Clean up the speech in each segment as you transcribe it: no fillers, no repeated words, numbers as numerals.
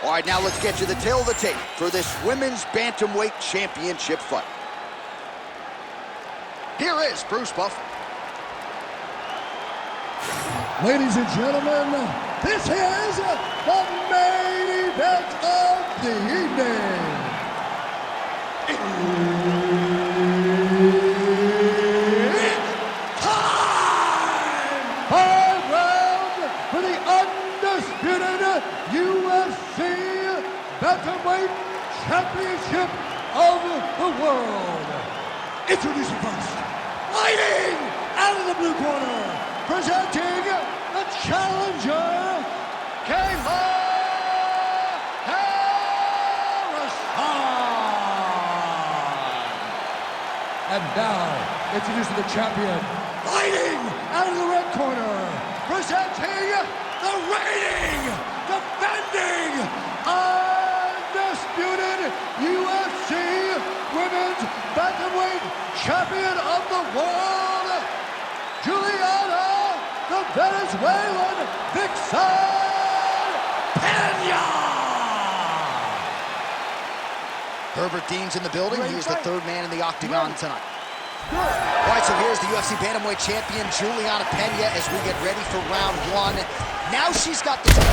All right, now let's get to the tail of the tape for this women's Bantamweight Championship fight. Here is Bruce Buffer. Ladies and gentlemen, this is the main event of the evening. It's time! 5 rounds for the undisputed UFC Bantamweight Championship of the world. Introducing first, fighting out of the blue corner, presenting the challenger, Kayla. And now, introducing the champion, fighting out of the red corner, presenting the reigning, defending, undisputed UFC Women's Bantamweight Champion of the world, Juliana, the Venezuelan Vixen Pena! Herbert Dean's in the building. He is the third man in the octagon tonight. All right, so here's the UFC Bantamweight champion, Juliana Pena, as we get ready for round one. Now she's got this all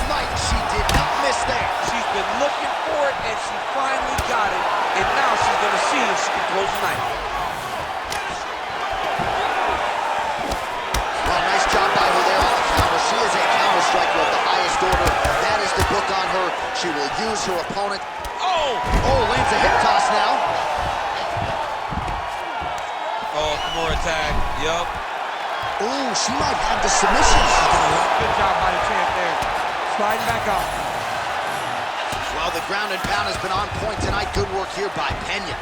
night. She did not miss there. She's been looking for it, and she finally got it. And now she's going to see if she can close the night. Well, nice job by her there on the counter. She is a counter striker of the highest order. That is the book on her. She will use her opponent. Oh, lands a hip toss now. Oh, more attack. Yup. Ooh, she might have the submission. Good job by the champ there. Sliding back up. Well, the ground and pound has been on point tonight. Good work here by Pena.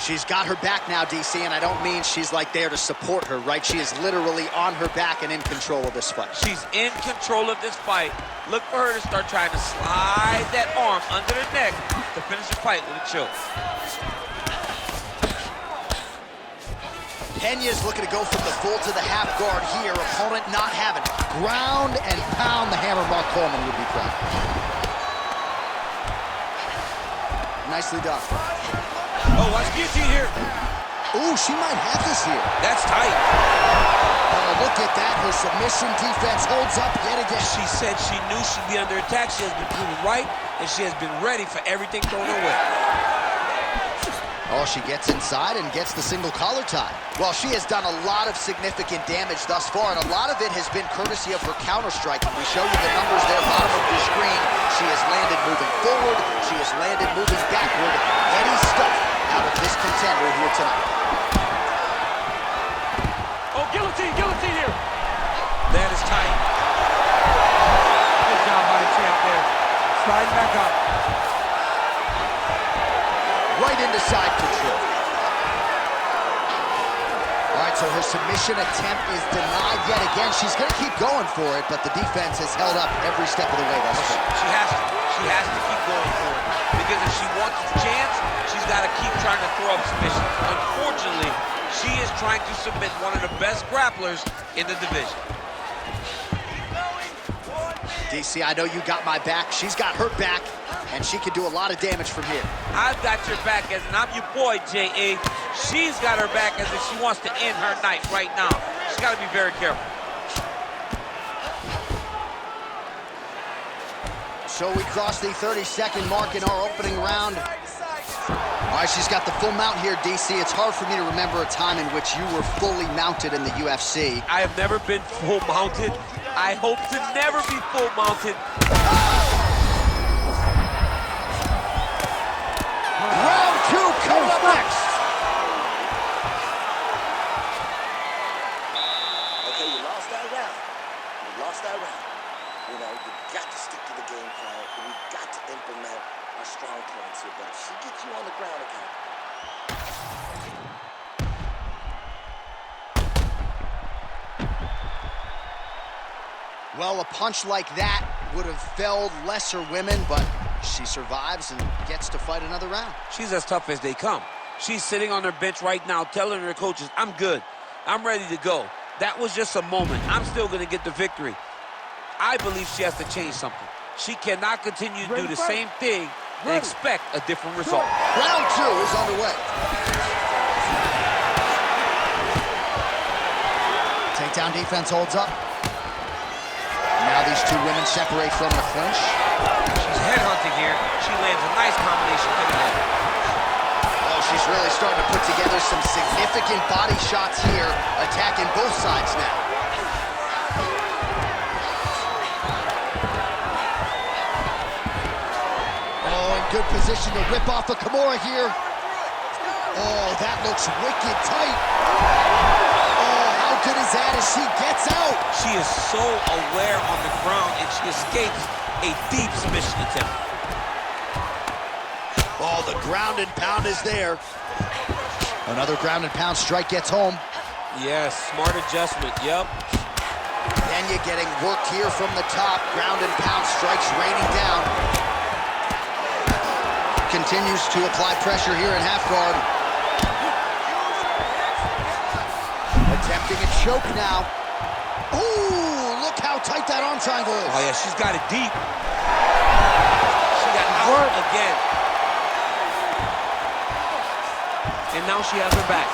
She's got her back now, DC, and I don't mean she's like there to support her, right? She is literally on her back and in control of this fight. She's in control of this fight. Look for her to start trying to slide that arm under the neck to finish the fight with a choke. Pena's looking to go from the full to the half guard here. Opponent not having it. Ground and pound the hammer. Mark Coleman would be proud. Nicely done. Oh, watch guillotine here. Ooh, she might have this here. That's tight. Oh, look at that. Her submission defense holds up yet again. She said she knew she'd be under attack. She has been proven right, and she has been ready for everything thrown her way. Oh, she gets inside and gets the single collar tie. Well, she has done a lot of significant damage thus far, and a lot of it has been courtesy of her counter striking. We show you the numbers there, bottom of your screen. She has landed moving forward. She has landed moving backward. Any stuff out of this contender here tonight. Oh, guillotine here. That is tight. Good job by the champ there. Sliding back up. Right into side control. All right, so her submission attempt is denied yet again. She's going to keep going for it, but the defense has held up every step of the way thus far. She has to. She has to keep going for it. Because if she wants a chance, she's got to keep trying to throw up submissions. Unfortunately, she is trying to submit one of the best grapplers in the division. DC, I know you got my back. She's got her back, and she can do a lot of damage from here. I've got your back, as and I'm your boy, J.A. She's got her back as if she wants to end her night right now. She's got to be very careful. So we cross the 30-second mark in our opening round. All right, she's got the full mount here, DC. It's hard for me to remember a time in which you were fully mounted in the UFC. I have never been full mounted. I hope to never be full mounted. Round two coming up next. Okay, you lost that round. You lost that round. You know, you got to stick to the game plan. We got to implement our strong points here. But if she gets you on the ground again, Well, a punch like that would have felled lesser women, but she survives and gets to fight another round. She's as tough as they come. She's sitting on her bench right now telling her coaches, I'm good. I'm ready to go. That was just a moment. I'm still going to get the victory. I believe she has to change something. She cannot continue to do the same thing and expect a different result. Round 2 is underway. Takedown defense holds up. Now these two women separate from the clinch. She's headhunting here. She lands a nice combination to the head. Oh, she's really starting to put together some significant body shots here, attacking both sides now. Oh, in good position to rip off a Kimura here. Oh, that looks wicked tight. Oh, how good is that as she gets out? She is so aware on the ground, and she escapes a deep submission attempt. Oh, the ground and pound is there. Another ground and pound strike gets home. Yes, smart adjustment, yep. Pena getting worked here from the top. Ground and pound strikes raining down. Continues to apply pressure here in half guard. Attempting a choke now. Ooh, look how tight that arm triangle is. Oh, yeah, she's got it deep. She got out again. And now she has her back.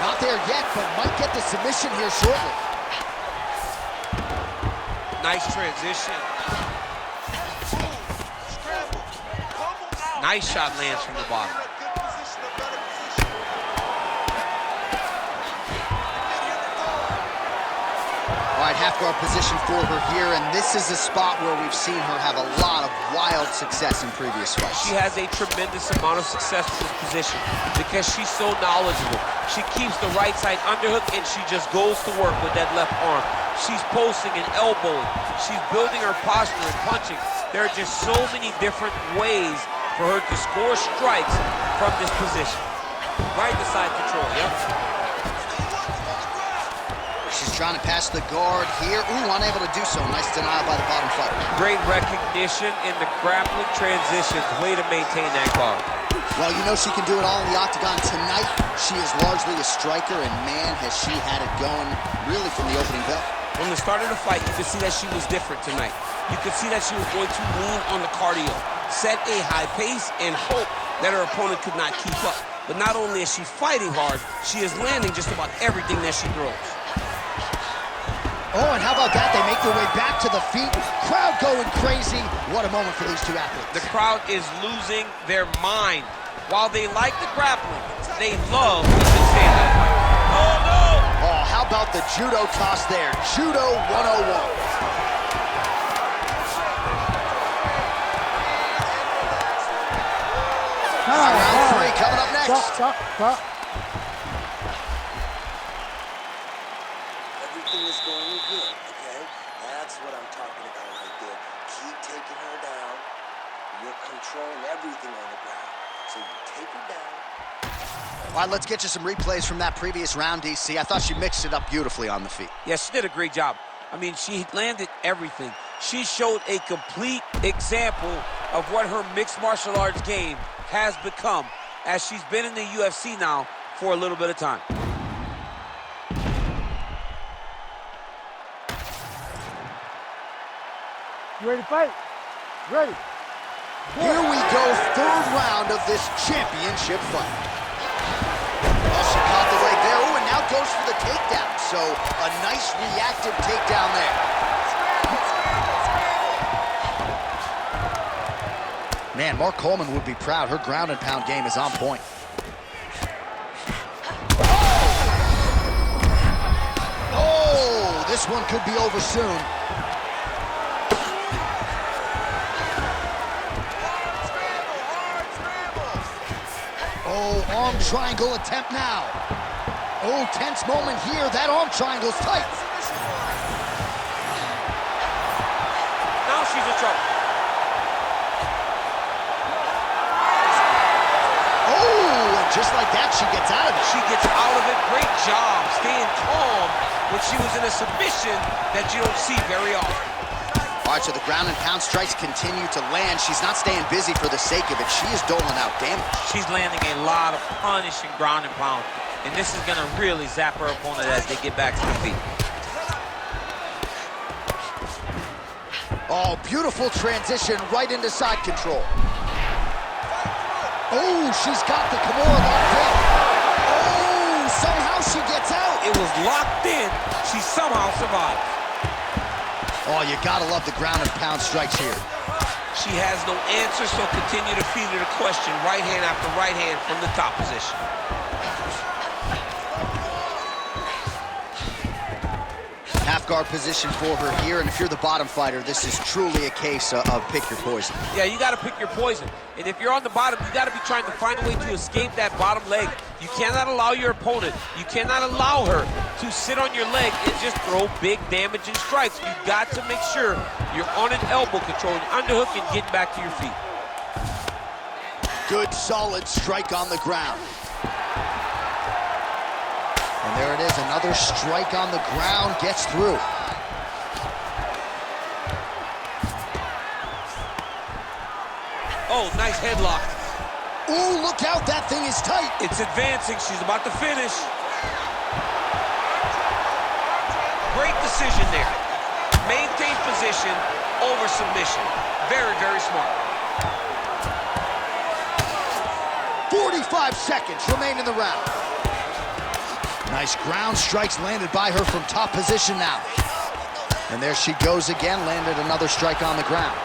Not there yet, but might get the submission here shortly. Nice transition. Nice shot lands from the bottom. All right, half guard position for her here, and this is a spot where we've seen her have a lot of wild success in previous fights. She has a tremendous amount of success with this position because she's so knowledgeable. She keeps the right side underhook, and she just goes to work with that left arm. She's posting and elbowing. She's building her posture and punching. There are just so many different ways for her to score strikes from this position. Right to side control, yep. She's trying to pass the guard here. Ooh, unable to do so. Nice denial by the bottom fighter. Great recognition in the grappling transitions. Way to maintain that guard. Well, you know she can do it all in the octagon tonight. She is largely a striker, and man, has she had it going really from the opening bell. From the start of the fight, you could see that she was different tonight. You could see that she was going to lean on the cardio, set a high pace, and hope that her opponent could not keep up. But not only is she fighting hard, she is landing just about everything that she throws. Oh, and how about that? They make their way back to the feet. Crowd going crazy. What a moment for these two athletes. The crowd is losing their mind. While they like the grappling, they love the stand-up fight. Oh, no! Oh, how about the judo toss there? Judo 101. Round 3 coming up next. Stop. Everything is going good, okay? That's what I'm talking about right there. Keep taking her down. You're controlling everything on the ground. So you take her down. All right, let's get you some replays from that previous round, DC. I thought she mixed it up beautifully on the feet. Yes, she did a great job. I mean, she landed everything. She showed a complete example of what her mixed martial arts game has become as she's been in the UFC now for a little bit of time. You ready to fight? Ready. Here we go, third round of this championship fight. Oh, she caught the leg there. Oh, and now goes for the takedown. So a nice reactive takedown there. Man, Mark Coleman would be proud. Her ground and pound game is on point. Oh, this one could be over soon. Oh, arm triangle attempt now. Oh, tense moment here. That arm triangle's tight. Now she's in trouble. Oh, and just like that, she gets out of it. She gets out of it. Great job staying calm when she was in a submission that you don't see very often. All right, so the ground and pound strikes continue to land. She's not staying busy for the sake of it. She is doling out damage. She's landing a lot of punishing ground and pound, and this is going to really zap her opponent as they get back to the feet. Oh, beautiful transition right into side control. Oh, she's got the Kimura locked in. Oh, somehow she gets out. It was locked in. She somehow survived. Oh, you gotta love the ground and pound strikes here. She has no answer, so continue to feed her the question. Right hand after right hand from the top position. Half guard position for her here, and if you're the bottom fighter, this is truly a case of pick your poison. Yeah, you got to pick your poison. And if you're on the bottom, you got to be trying to find a way to escape that bottom leg. You cannot allow your opponent, you cannot allow her to sit on your leg and just throw big damaging strikes. You got to make sure you're on an elbow, controlling underhook and getting back to your feet. Good, solid strike on the ground. And there it is, another strike on the ground, gets through. Oh, nice headlock. Ooh, look out, that thing is tight. It's advancing, she's about to finish. Great decision there. Maintain position over submission. Very, very smart. 45 seconds remain in the round. Nice ground strikes landed by her from top position now. And there she goes again, landed another strike on the ground.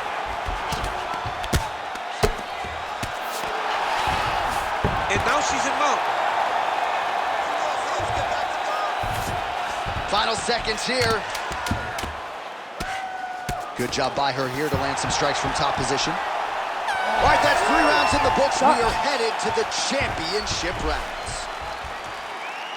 And now she's in mount. Final seconds here. Good job by her here to land some strikes from top position. All right, that's 3 rounds in the books. We are headed to the championship rounds.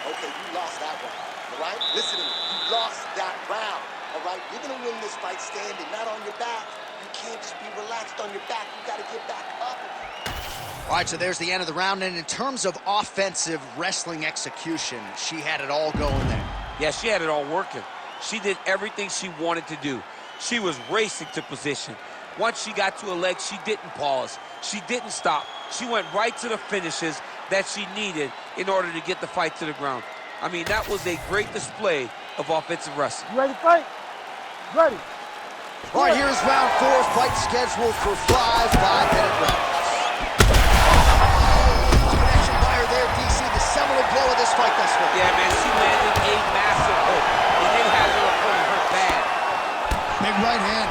Okay, you lost that round, all right? Listen to me, you lost that round, all right? You're gonna win this fight standing, not on your back. You can't just be relaxed on your back. You gotta get back up. All right, so there's the end of the round, and in terms of offensive wrestling execution, she had it all going there. Yeah, she had it all working. She did everything she wanted to do. She was racing to position. Once she got to a leg, she didn't pause. She didn't stop. She went right to the finishes that she needed in order to get the fight to the ground. I mean, that was a great display of offensive wrestling. You ready to fight? Ready. All right, here's round 4, fight scheduled for 5 5-minute rounds. Connection by her there, DC, the seminal blow of this fight thus far. Yeah, man, she landed a massive hook, and it has her opponent hurt bad. Big right hand.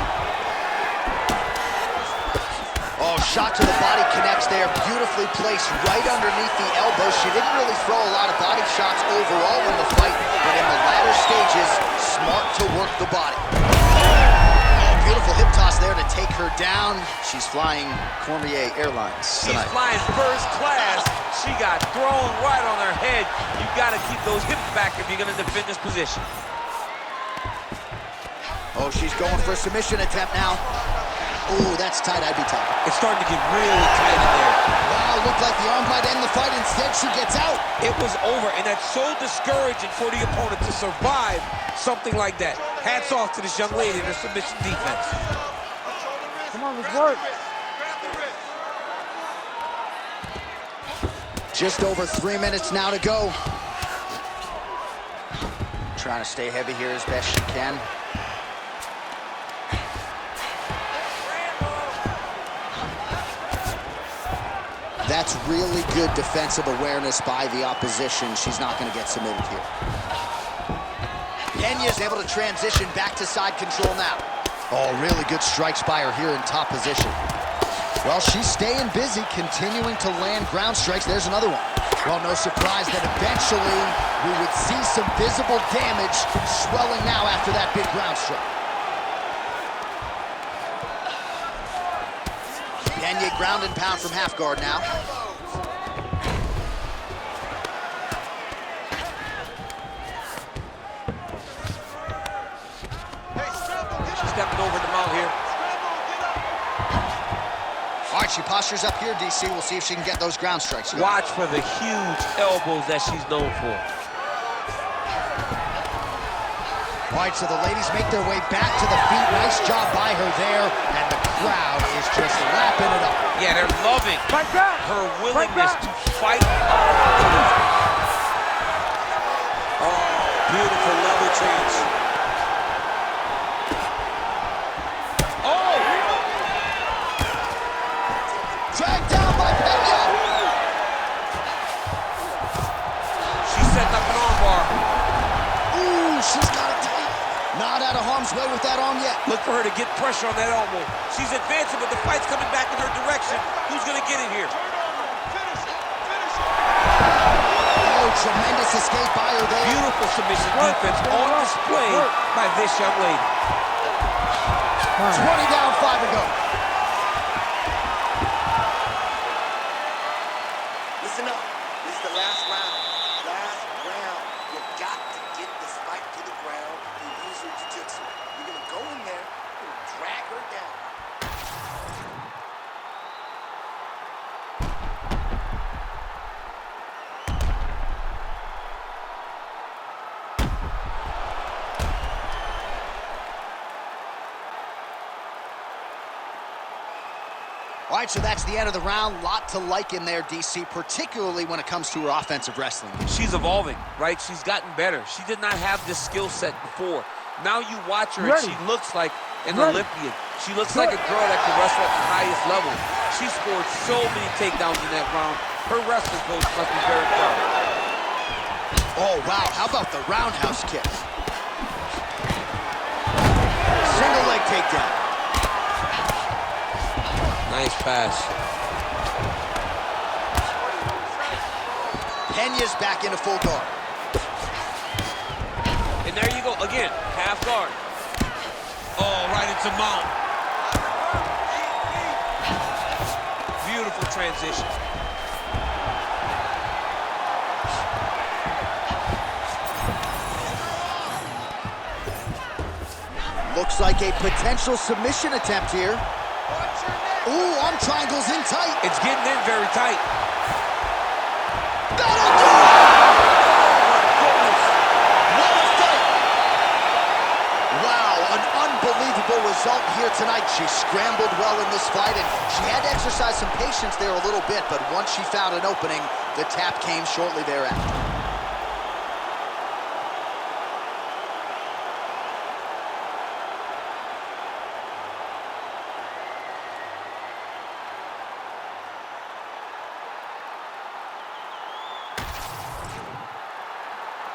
Oh, shot to the body connects there, beautifully placed right underneath the elbow. She didn't really throw a lot of body shots overall in the fight, but in the latter stages, smart to work the body. Oh, beautiful hip toss there to take her down. She's flying Cormier Airlines tonight. She's flying first class. She got thrown right on her head. You got to keep those hips back if you're going to defend this position. Oh, she's going for a submission attempt now. Ooh, that's tight, I'd be tight. It's starting to get really tight in there. Wow, looked like the arm might end the fight. Instead, she gets out. It was over, and that's so discouraging for the opponent to survive something like that. Hats off to this young lady and her submission defense. Come on, let's work. Just over 3 minutes now to go. Trying to stay heavy here as best she can. That's really good defensive awareness by the opposition. She's not going to get submitted here. Pena's able to transition back to side control now. Oh, really good strikes by her here in top position. Well, she's staying busy, continuing to land ground strikes. There's another one. Well, no surprise that eventually we would see some visible damage swelling now after that big ground strike. Pena ground and pound from half guard now. She's stepping over the mount here. All right, she postures up here, DC. We'll see if she can get those ground strikes. Watch for the huge elbows that she's known for. All right, so the ladies make their way back to the feet. Nice job by her there, and the crowd is just lapping it up. Yeah, they're loving her willingness to fight. Oh, beautiful level change. that arm yet. Look for her to get pressure on that elbow. She's advancing, but the fight's coming back in her direction. Who's going to get it here? Oh, tremendous escape by her there. Beautiful submission defense on display by this young lady. 20 down, 5 to go. Listen up. This is the last round. Last round. You got to get this fight to the ground and use your jiu-jitsu. You're going to go in there and drag her down. All right, so that's the end of the round. Lot to like in there, DC, particularly when it comes to her offensive wrestling. She's evolving, right? She's gotten better. She did not have this skill set before. Now you watch her, and she looks like an Olympian. She looks like a girl that can wrestle at the highest level. She scored so many takedowns in that round. Her wrestling coach must be very proud. Oh, wow. How about the roundhouse kick? Single leg takedown. Nice pass. Pena's back into full guard. And there you go, again, half guard. Oh, right into mount. Beautiful transition. Looks like a potential submission attempt here. Ooh, arm triangles in tight. It's getting in very tight. That'll do it! What a fight! Wow, an unbelievable result here tonight. She scrambled well in this fight, and she had to exercise some patience there a little bit, but once she found an opening, the tap came shortly thereafter.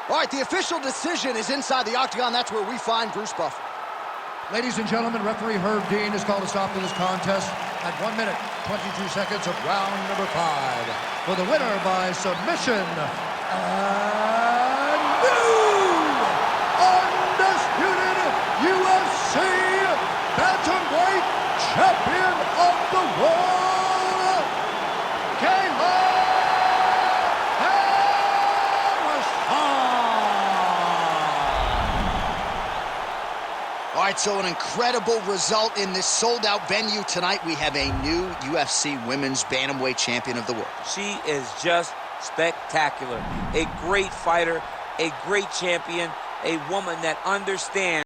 All right, the official decision is inside the octagon. That's where we find Bruce Buffer. Ladies and gentlemen, referee Herb Dean has called a stop to this contest at 1 minute, 22 seconds of round number 5. For the winner by submission, and new undisputed UFC Bantamweight Champion of the World, Kayla. All right, so an incredible result in this sold-out venue tonight. We have a new UFC Women's Bantamweight Champion of the World. She is just spectacular. A great fighter, a great champion, a woman that understands